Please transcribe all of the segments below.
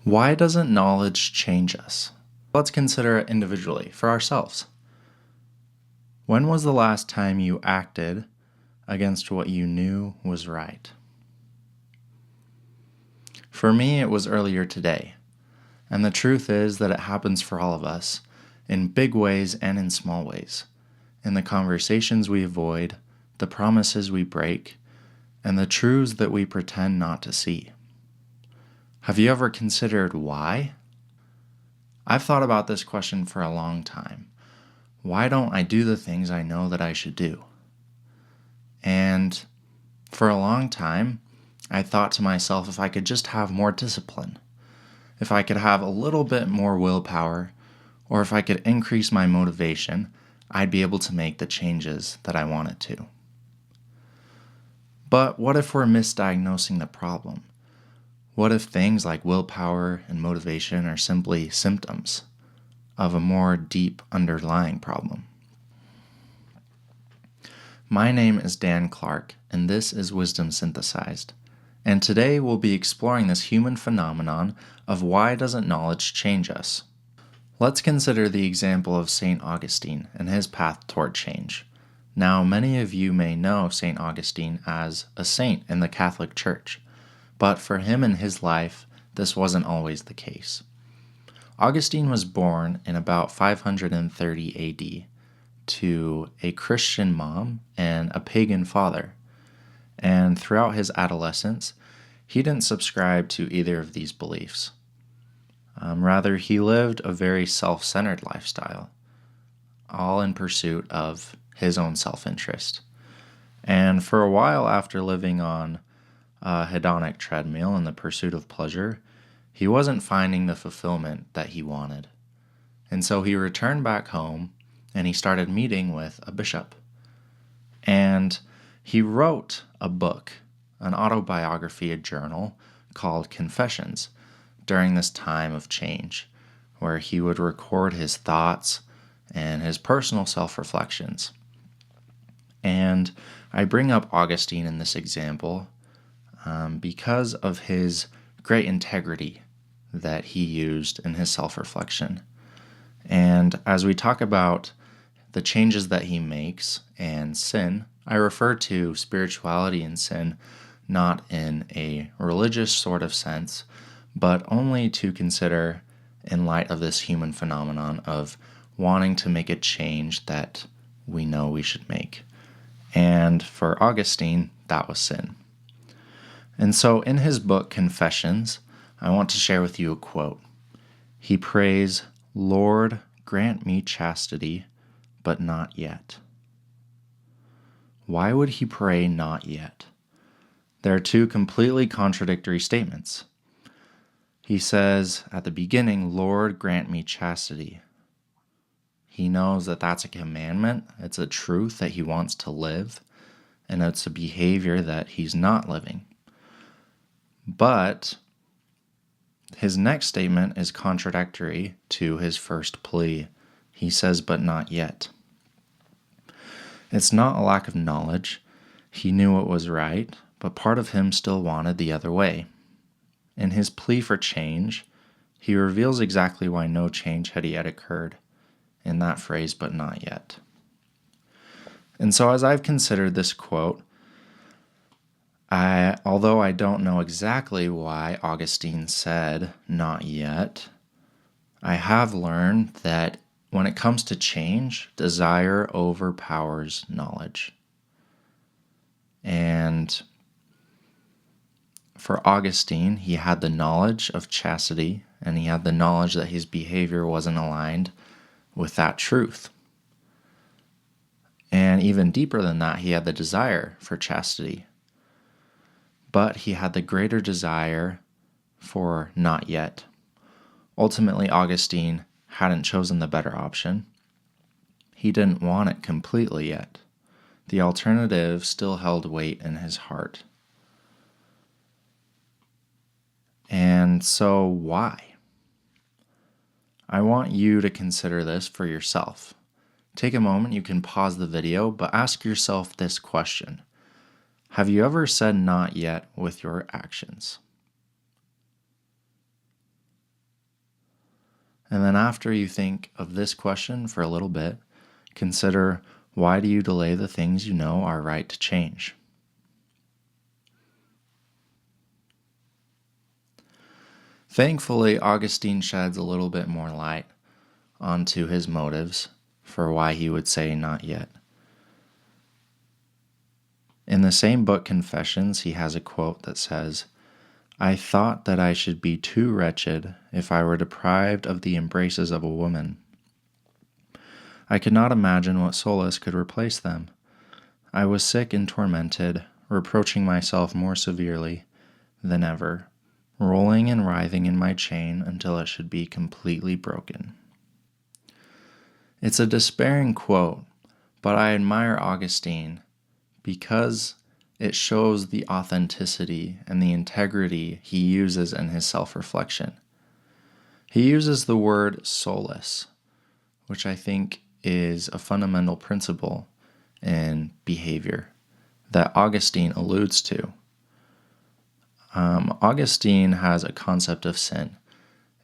Why doesn't knowledge change us? Let's consider it individually for ourselves. When was the last time you acted against what you knew was right? For me, it was earlier today. And the truth is that it happens for all of us, in big ways and in small ways, in the conversations we avoid, the promises we break, and the truths that we pretend not to see. Have you ever considered why? I've thought about this question for a long time. Why don't I do the things I know that I should do? And for a long time, I thought to myself, if I could just have more discipline, if I could have a little bit more willpower, or if I could increase my motivation, I'd be able to make the changes that I wanted to. But what if we're misdiagnosing the problem? What if things like willpower and motivation are simply symptoms of a more deep underlying problem? My name is Dan Clark, and this is Wisdom Synthesized. And today we'll be exploring this human phenomenon of why doesn't knowledge change us? Let's consider the example of St. Augustine and his path toward change. Now, many of you may know St. Augustine as a saint in the Catholic Church, but for him in his life, this wasn't always the case. Augustine was born in about 530 AD to a Christian mom and a pagan father, and throughout his adolescence, he didn't subscribe to either of these beliefs. Rather, he lived a very self-centered lifestyle, all in pursuit of his own self-interest. And for a while after living on a hedonic treadmill in the pursuit of pleasure, he wasn't finding the fulfillment that he wanted. And so he returned back home and he started meeting with a bishop. And he wrote a book, an autobiography, a journal called Confessions during this time of change, where he would record his thoughts and his personal self-reflections. And I bring up Augustine in this example because of his great integrity that he used in his self-reflection. And as we talk about the changes that he makes and sin, I refer to spirituality and sin not in a religious sort of sense, but only to consider in light of this human phenomenon of wanting to make a change that we know we should make. And for Augustine, that was sin. And so in his book, Confessions, I want to share with you a quote. He prays, "Lord, grant me chastity, but not yet." Why would he pray not yet? There are two completely contradictory statements. He says at the beginning, "Lord, grant me chastity." He knows that that's a commandment, it's a truth that he wants to live, and it's a behavior that he's not living. But his next statement is contradictory to his first plea. He says, "but not yet." It's not a lack of knowledge. He knew what was right, but part of him still wanted the other way. In his plea for change, he reveals exactly why no change had yet occurred in that phrase, "but not yet." And so as I've considered this quote, although I don't know exactly why Augustine said "not yet," I have learned that when it comes to change, desire overpowers knowledge. And for Augustine, he had the knowledge of chastity, and he had the knowledge that his behavior wasn't aligned with that truth. And even deeper than that, he had the desire for chastity. But he had the greater desire for not yet. Ultimately, Augustine hadn't chosen the better option. He didn't want it completely yet. The alternative still held weight in his heart. And so why? I want you to consider this for yourself. Take a moment, you can pause the video, but ask yourself this question. Have you ever said "not yet" with your actions? And then after you think of this question for a little bit, consider, why do you delay the things you know are right to change? Thankfully, Augustine sheds a little bit more light onto his motives for why he would say not yet. In the same book, Confessions, he has a quote that says, "I thought that I should be too wretched if I were deprived of the embraces of a woman. I could not imagine what solace could replace them. I was sick and tormented, reproaching myself more severely than ever, rolling and writhing in my chain until it should be completely broken." It's a despairing quote, but I admire Augustine because it shows the authenticity and the integrity he uses in his self-reflection. He uses the word solace, which I think is a fundamental principle in behavior that Augustine alludes to. Augustine has a concept of sin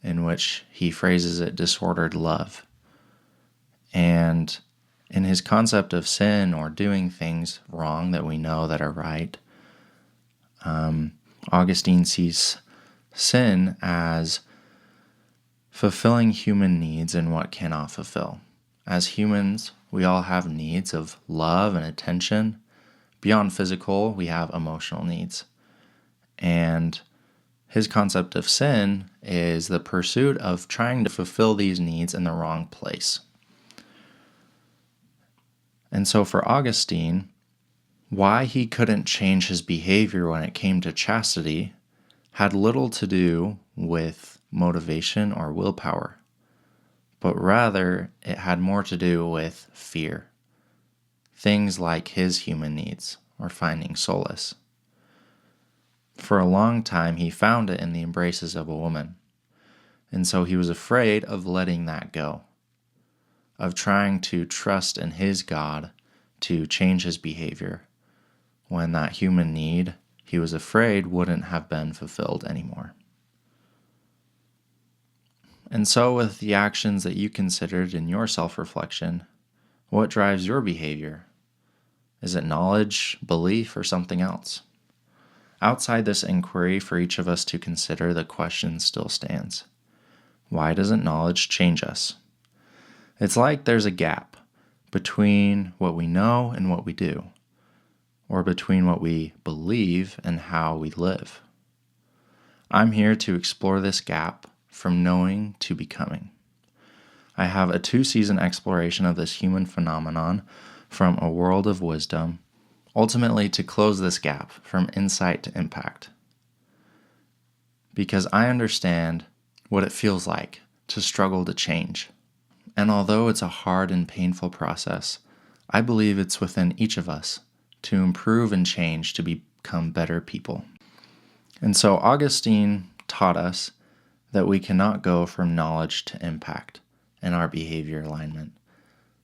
in which he phrases it disordered love. And in his concept of sin, or doing things wrong that we know that are right, Augustine sees sin as fulfilling human needs in what cannot fulfill. As humans, we all have needs of love and attention. Beyond physical, we have emotional needs. And his concept of sin is the pursuit of trying to fulfill these needs in the wrong place. And so for Augustine, why he couldn't change his behavior when it came to chastity had little to do with motivation or willpower, but rather it had more to do with fear. Things like his human needs or finding solace. For a long time, he found it in the embraces of a woman, and so he was afraid of letting that go, of trying to trust in his God to change his behavior, when that human need, he was afraid, wouldn't have been fulfilled anymore. And so with the actions that you considered in your self-reflection, what drives your behavior? Is it knowledge, belief, or something else? Outside this inquiry for each of us to consider, the question still stands. Why doesn't knowledge change us? It's like there's a gap between what we know and what we do, or between what we believe and how we live. I'm here to explore this gap from knowing to becoming. I have a 2-season exploration of this human phenomenon from a world of wisdom, ultimately to close this gap from insight to impact. Because I understand what it feels like to struggle to change. And although it's a hard and painful process, I believe it's within each of us to improve and change to become better people. And so Augustine taught us that we cannot go from knowledge to impact in our behavior alignment.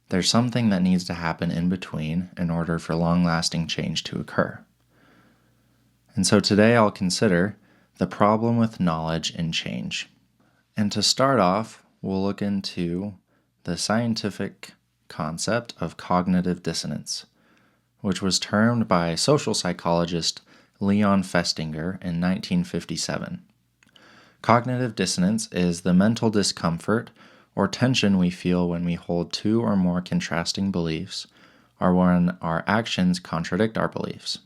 There's something that needs to happen in between in order for long-lasting change to occur. And so today I'll consider the problem with knowledge and change. And to start off, we'll look into the scientific concept of cognitive dissonance, which was termed by social psychologist Leon Festinger in 1957. Cognitive dissonance is the mental discomfort or tension we feel when we hold two or more contrasting beliefs, or when our actions contradict our beliefs.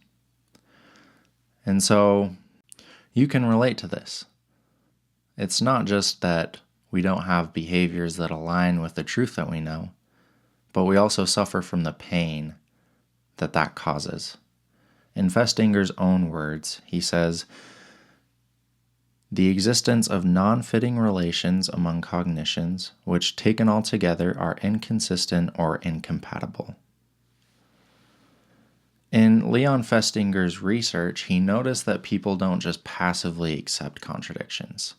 And so you can relate to this. It's not just that we don't have behaviors that align with the truth that we know, but we also suffer from the pain that causes. In Festinger's own words, he says, "The existence of non-fitting relations among cognitions, which taken all together are inconsistent or incompatible." In Leon Festinger's research, he noticed that people don't just passively accept contradictions.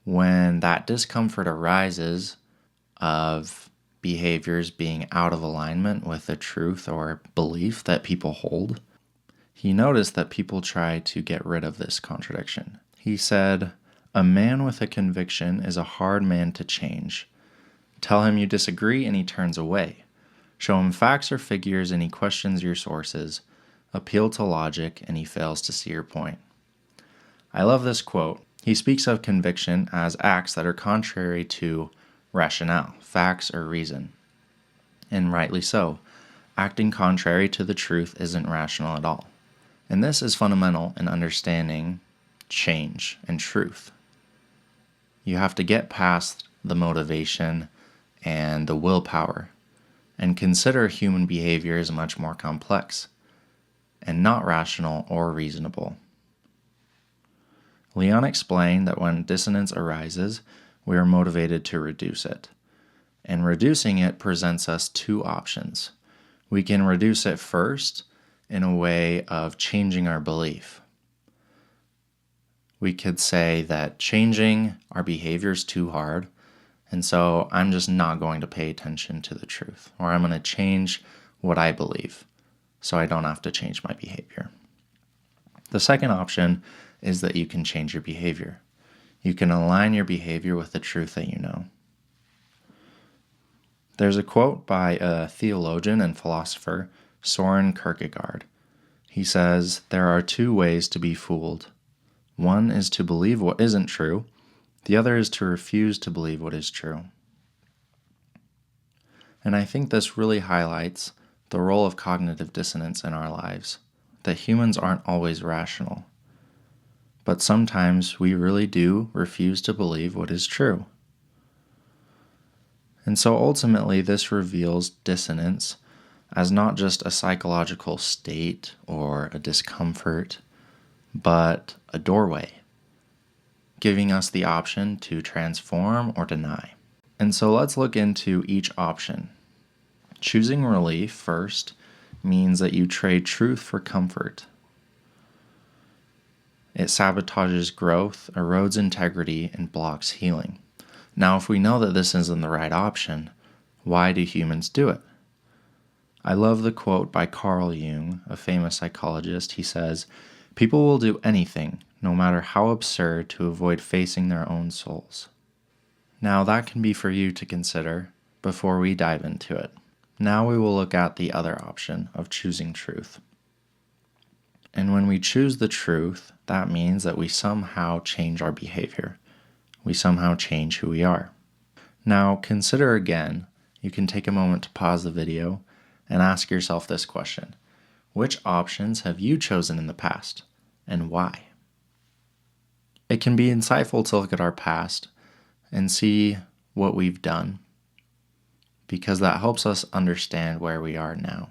When that discomfort arises of behaviors being out of alignment with the truth or belief that people hold, he noticed that people try to get rid of this contradiction. He said, A man with a conviction is a hard man to change. Tell him you disagree and he turns away. Show him facts or figures and he questions your sources. Appeal to logic and he fails to see your point. I love this quote. He speaks of conviction as acts that are contrary to rationale, facts, or reason. And rightly so. Acting contrary to the truth isn't rational at all. And this is fundamental in understanding change and truth. You have to get past the motivation and the willpower and consider human behavior as much more complex and not rational or reasonable. Leon explained that when dissonance arises, we are motivated to reduce it. And reducing it presents us two options. We can reduce it first in a way of changing our belief. We could say that changing our behavior is too hard, and so I'm just not going to pay attention to the truth, or I'm going to change what I believe so I don't have to change my behavior. The second option is that you can change your behavior. You can align your behavior with the truth that you know. There's a quote by a theologian and philosopher, Soren Kierkegaard. He says, "There are two ways to be fooled. One is to believe what isn't true. The other is to refuse to believe what is true." And I think this really highlights the role of cognitive dissonance in our lives, that humans aren't always rational. But sometimes we really do refuse to believe what is true. And so ultimately, this reveals dissonance as not just a psychological state or a discomfort, but a doorway, giving us the option to transform or deny. And so let's look into each option. Choosing relief first means that you trade truth for comfort. It sabotages growth, erodes integrity, and blocks healing. Now, if we know that this isn't the right option, why do humans do it? I love the quote by Carl Jung, a famous psychologist. He says, "People will do anything, no matter how absurd, to avoid facing their own souls." Now, that can be for you to consider before we dive into it. Now we will look at the other option of choosing truth. And when we choose the truth, that means that we somehow change our behavior. We somehow change who we are. Now, consider again, you can take a moment to pause the video and ask yourself this question. Which options have you chosen in the past, and why? It can be insightful to look at our past and see what we've done, because that helps us understand where we are now.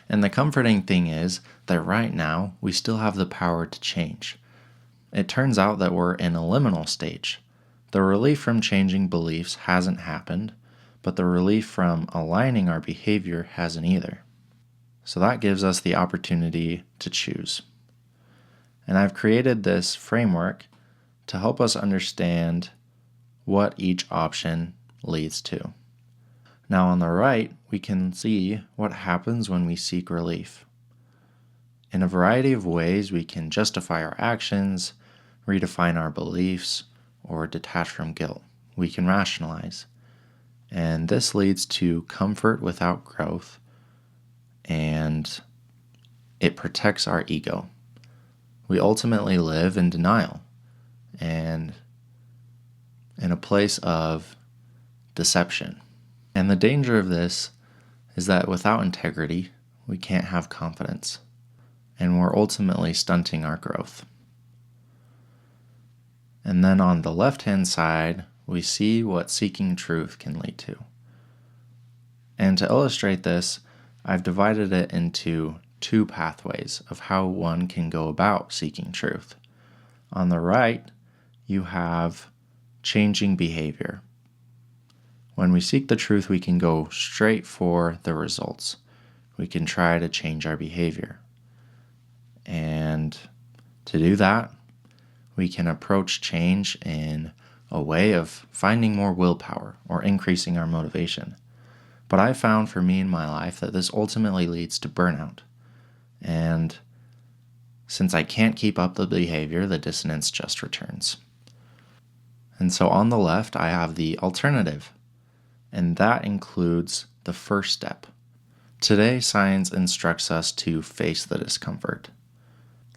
And the comforting thing is that right now, we still have the power to change. It turns out that we're in a liminal stage. The relief from changing beliefs hasn't happened, but the relief from aligning our behavior hasn't either. So that gives us the opportunity to choose. And I've created this framework to help us understand what each option leads to. Now on the right, we can see what happens when we seek relief. In a variety of ways, we can justify our actions, redefine our beliefs, or detach from guilt. We can rationalize. And this leads to comfort without growth, and it protects our ego. We ultimately live in denial and in a place of deception. And the danger of this is that without integrity, we can't have confidence, and we're ultimately stunting our growth. And then on the left-hand side, we see what seeking truth can lead to. And to illustrate this, I've divided it into two pathways of how one can go about seeking truth. On the right, you have changing behavior. When we seek the truth, we can go straight for the results. We can try to change our behavior. And to do that, we can approach change in a way of finding more willpower or increasing our motivation. But I found for me in my life that this ultimately leads to burnout. And Since I can't keep up the behavior, the dissonance just returns. And so on the left, I have the alternative, and that includes the first step. Today, science instructs us to face the discomfort.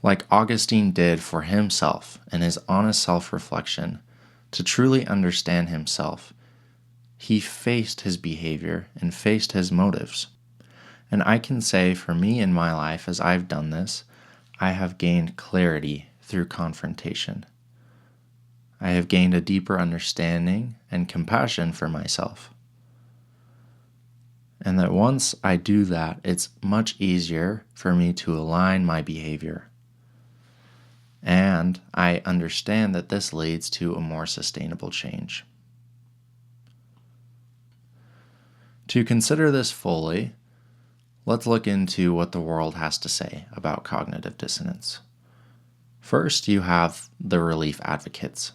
Like Augustine did for himself in his honest self-reflection, to truly understand himself, he faced his behavior and faced his motives. And I can say for me in my life, as I've done this, I have gained clarity through confrontation. I have gained a deeper understanding and compassion for myself. And that once I do that, it's much easier for me to align my behavior. And I understand that this leads to a more sustainable change. To consider this fully, let's look into what the world has to say about cognitive dissonance. First, you have the relief advocates.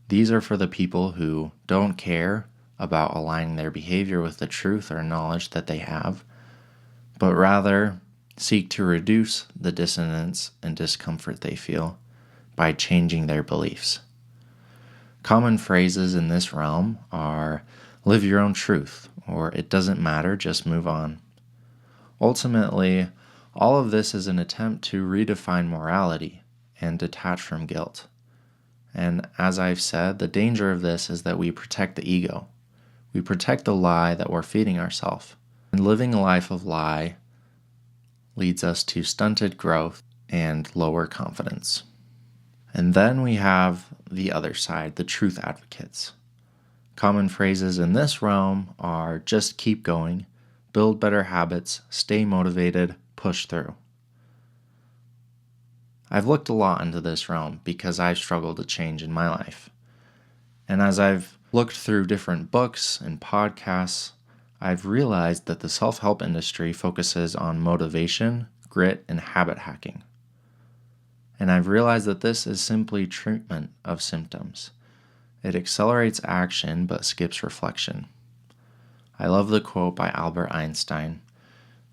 These are for the people who don't care about aligning their behavior with the truth or knowledge that they have, but rather seek to reduce the dissonance and discomfort they feel by changing their beliefs. Common phrases in this realm are live your own truth, or it doesn't matter, just move on. Ultimately, all of this is an attempt to redefine morality and detach from guilt. And as I've said, the danger of this is that we protect the ego. We protect the lie that we're feeding ourselves. And living a life of lie leads us to stunted growth and lower confidence. And then we have the other side, the truth advocates. Common phrases in this realm are just keep going, build better habits, stay motivated, push through. I've looked a lot into this realm because I've struggled to change in my life. And as I've looked through different books and podcasts, I've realized that the self-help industry focuses on motivation, grit, and habit hacking. And I've realized that this is simply treatment of symptoms. It accelerates action but skips reflection. I love the quote by Albert Einstein.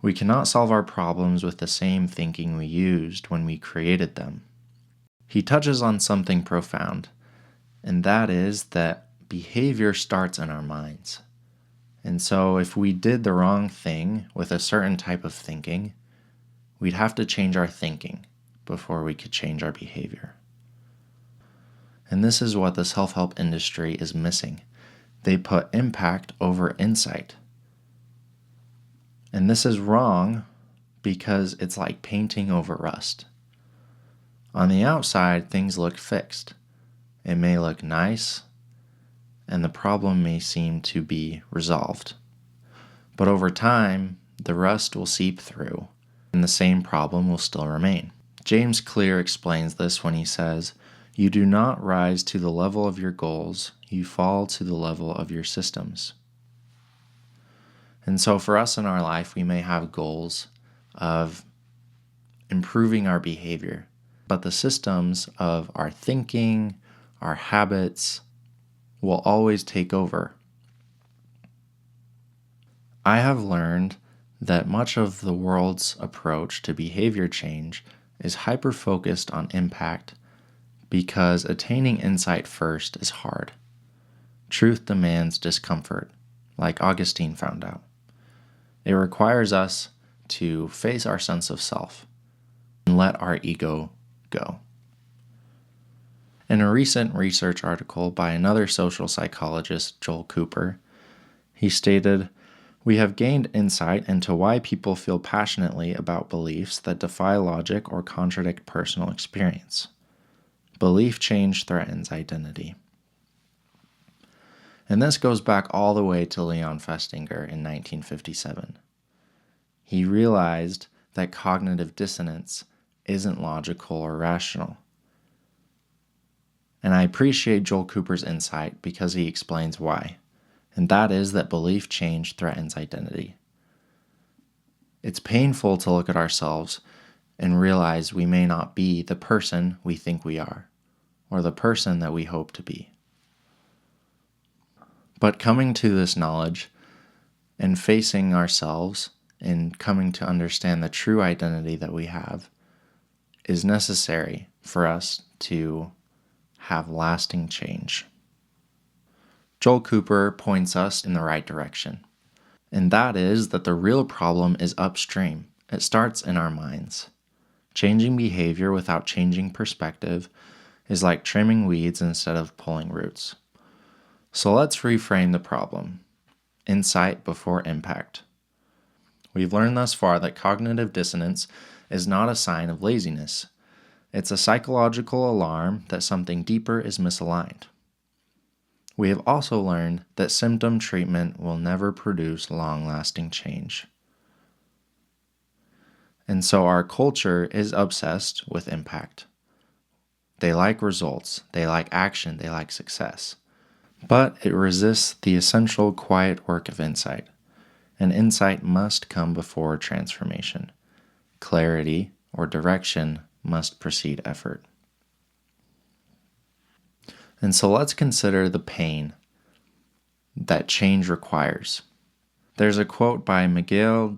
We cannot solve our problems with the same thinking we used when we created them. He touches on something profound, and that is that behavior starts in our minds. And so if we did the wrong thing with a certain type of thinking, we'd have to change our thinking before we could change our behavior. And this is what the self-help industry is missing. They put impact over insight. And this is wrong because it's like painting over rust. On the outside, things look fixed. It may look nice, and the problem may seem to be resolved. But over time, the rust will seep through, and the same problem will still remain. James Clear explains this when he says, "You do not rise to the level of your goals, you fall to the level of your systems." And so for us in our life, we may have goals of improving our behavior, but the systems of our thinking, our habits, will always take over. I have learned that much of the world's approach to behavior change is hyper-focused on impact because attaining insight first is hard. Truth demands discomfort, like Augustine found out. It requires us to face our sense of self and let our ego go. In a recent research article by another social psychologist, Joel Cooper, he stated, "We have gained insight into why people feel passionately about beliefs that defy logic or contradict personal experience. Belief change threatens identity." And this goes back all the way to Leon Festinger in 1957. He realized that cognitive dissonance isn't logical or rational. And I appreciate Joel Cooper's insight because he explains why. And that is that belief change threatens identity. It's painful to look at ourselves and realize we may not be the person we think we are, or the person that we hope to be. But coming to this knowledge and facing ourselves and coming to understand the true identity that we have is necessary for us to have lasting change. Joel Cooper points us in the right direction, and that is that the real problem is upstream. It starts in our minds. Changing behavior without changing perspective is like trimming weeds instead of pulling roots. So let's reframe the problem. Insight before impact. We've learned thus far that cognitive dissonance is not a sign of laziness. It's a psychological alarm that something deeper is misaligned. We have also learned that symptom treatment will never produce long-lasting change. And so our culture is obsessed with impact. They like results, they like action, they like success. But it resists the essential quiet work of insight. And insight must come before transformation. Clarity or direction must precede effort. And so let's consider the pain that change requires. There's a quote by Miguel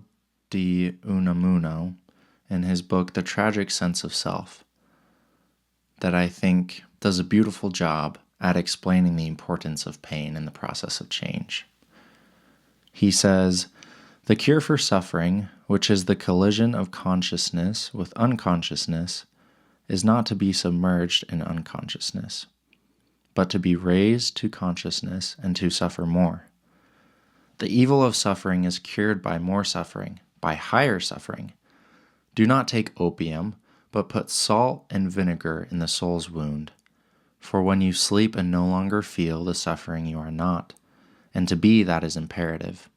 de Unamuno in his book, The Tragic Sense of Self, that I think does a beautiful job at explaining the importance of pain in the process of change. He says, "The cure for suffering, which is the collision of consciousness with unconsciousness, is not to be submerged in unconsciousness, but to be raised to consciousness and to suffer more. The evil of suffering is cured by more suffering, by higher suffering. Do not take opium, but put salt and vinegar in the soul's wound. For when you sleep and no longer feel the suffering you are not, and to be that is imperative.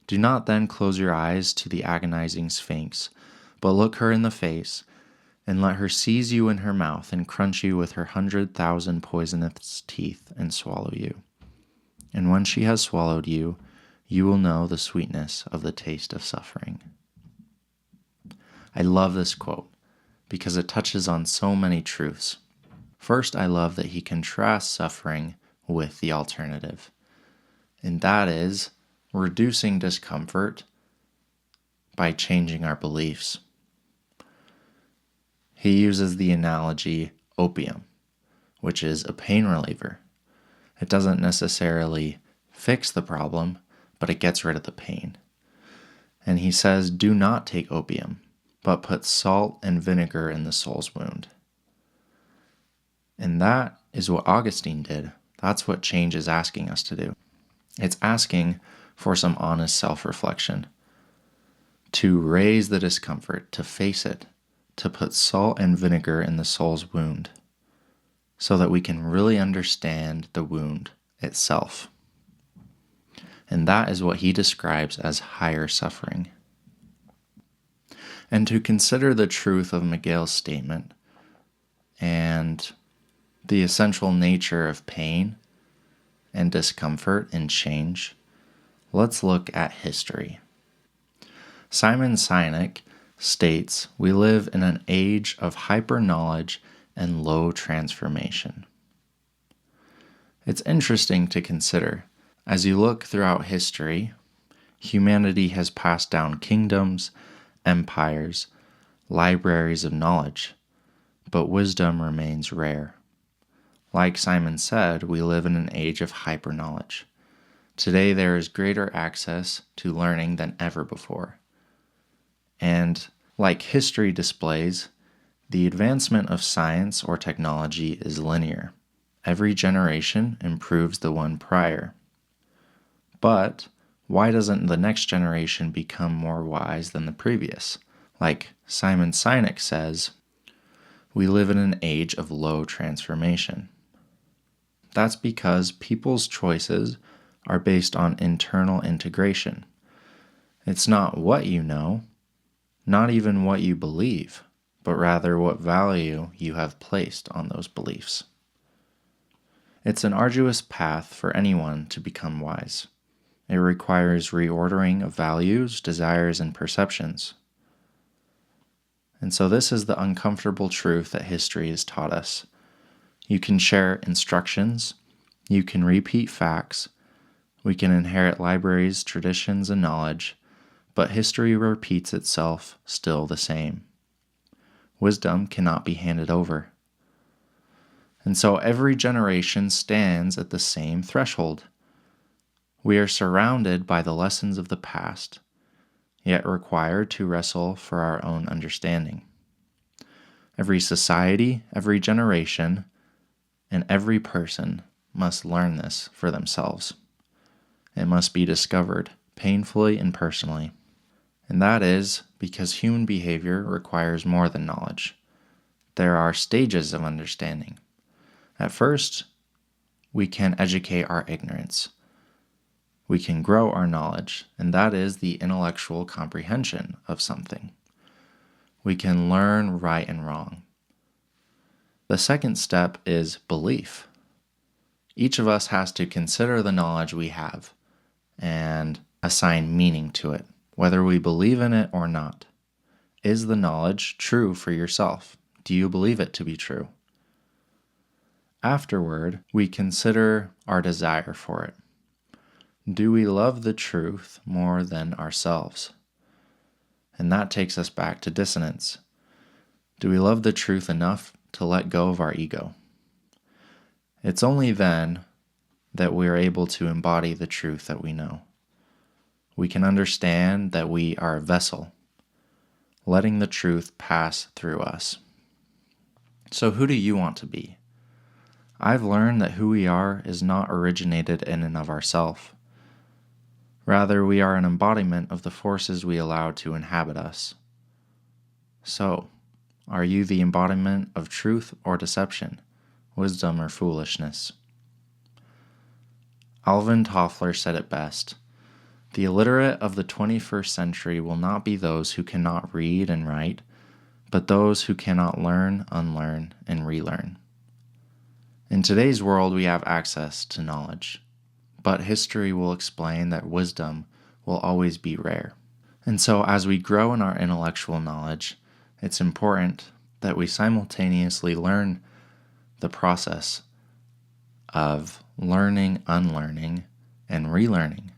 Do not then close your eyes to the agonizing sphinx, but look her in the face, and let her seize you in her mouth and crunch you with her 100,000 poisonous teeth and swallow you. And when she has swallowed you, you will know the sweetness of the taste of suffering." I love this quote because it touches on so many truths. First, I love that he contrasts suffering with the alternative, and that is reducing discomfort by changing our beliefs. He uses the analogy opium, which is a pain reliever. It doesn't necessarily fix the problem, but it gets rid of the pain. And he says, do not take opium, but put salt and vinegar in the soul's wound. And that is what Augustine did. That's what change is asking us to do. It's asking for some honest self-reflection, to raise the discomfort, to face it, to put salt and vinegar in the soul's wound, so that we can really understand the wound itself. And that is what he describes as higher suffering. And to consider the truth of Miguel's statement and the essential nature of pain and discomfort and change, let's look at history. Simon Sinek states, "We live in an age of hyper-knowledge and low transformation." It's interesting to consider. As you look throughout history, humanity has passed down kingdoms, empires, libraries of knowledge, but wisdom remains rare. Like Simon said, we live in an age of hyper-knowledge. Today there is greater access to learning than ever before. And like history displays, the advancement of science or technology is linear. Every generation improves the one prior. But why doesn't the next generation become more wise than the previous? Like Simon Sinek says, we live in an age of low transformation. That's because people's choices are based on internal integration. It's not what you know, not even what you believe, but rather what value you have placed on those beliefs. It's an arduous path for anyone to become wise. It requires reordering of values, desires, and perceptions. And so this is the uncomfortable truth that history has taught us. You can share instructions, you can repeat facts, we can inherit libraries, traditions, and knowledge, but history repeats itself still the same. Wisdom cannot be handed over. And so every generation stands at the same threshold. We are surrounded by the lessons of the past, yet required to wrestle for our own understanding. Every society, every generation, and every person must learn this for themselves. It must be discovered painfully and personally. And that is because human behavior requires more than knowledge. There are stages of understanding. At first, we can educate our ignorance. We can grow our knowledge, and that is the intellectual comprehension of something. We can learn right and wrong. The second step is belief. Each of us has to consider the knowledge we have and assign meaning to it, whether we believe in it or not. Is the knowledge true for yourself? Do you believe it to be true? Afterward, we consider our desire for it. Do we love the truth more than ourselves? And that takes us back to dissonance. Do we love the truth enough to let go of our ego? It's only then that we are able to embody the truth that we know. We can understand that we are a vessel, letting the truth pass through us. So who do you want to be? I've learned that who we are is not originated in and of ourselves. Rather, we are an embodiment of the forces we allow to inhabit us. So, are you the embodiment of truth or deception, wisdom or foolishness? Alvin Toffler said it best: "The illiterate of the 21st century will not be those who cannot read and write, but those who cannot learn, unlearn, and relearn." In today's world, we have access to knowledge, but history will explain that wisdom will always be rare. And so as we grow in our intellectual knowledge, it's important that we simultaneously learn the process of learning, unlearning, and relearning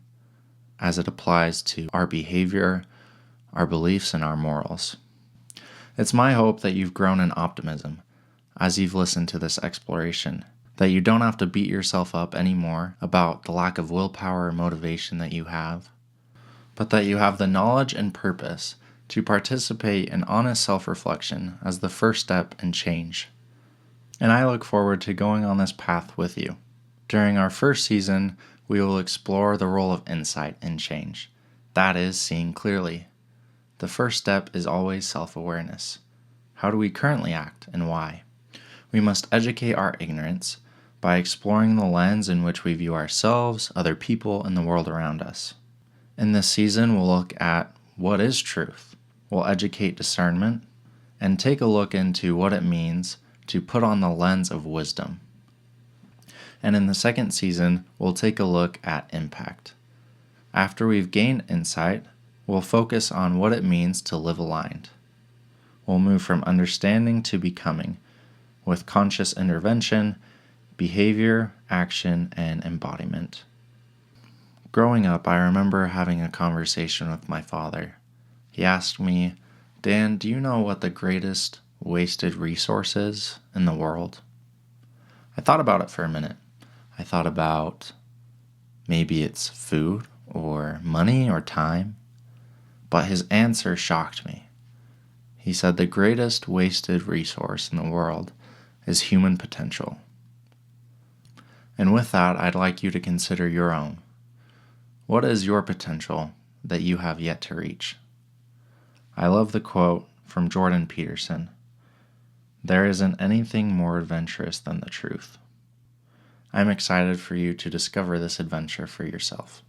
as it applies to our behavior, our beliefs, and our morals. It's my hope that you've grown in optimism as you've listened to this exploration, that you don't have to beat yourself up anymore about the lack of willpower or motivation that you have, but that you have the knowledge and purpose to participate in honest self-reflection as the first step in change. And I look forward to going on this path with you. During our first season, we will explore the role of insight in change. That is, seeing clearly. The first step is always self-awareness. How do we currently act and why? We must educate our ignorance by exploring the lens in which we view ourselves, other people, and the world around us. In this season, we'll look at what is truth. We'll educate discernment and take a look into what it means to put on the lens of wisdom. And in the second season, we'll take a look at impact. After we've gained insight, we'll focus on what it means to live aligned. We'll move from understanding to becoming, with conscious intervention, behavior, action, and embodiment. Growing up, I remember having a conversation with my father. He asked me, "Dan, do you know what the greatest wasted resource is in the world?" I thought about it for a minute. I thought about maybe it's food or money or time, but his answer shocked me. He said the greatest wasted resource in the world is human potential. And with that, I'd like you to consider your own. What is your potential that you have yet to reach? I love the quote from Jordan Peterson: "There isn't anything more adventurous than the truth." I'm excited for you to discover this adventure for yourself.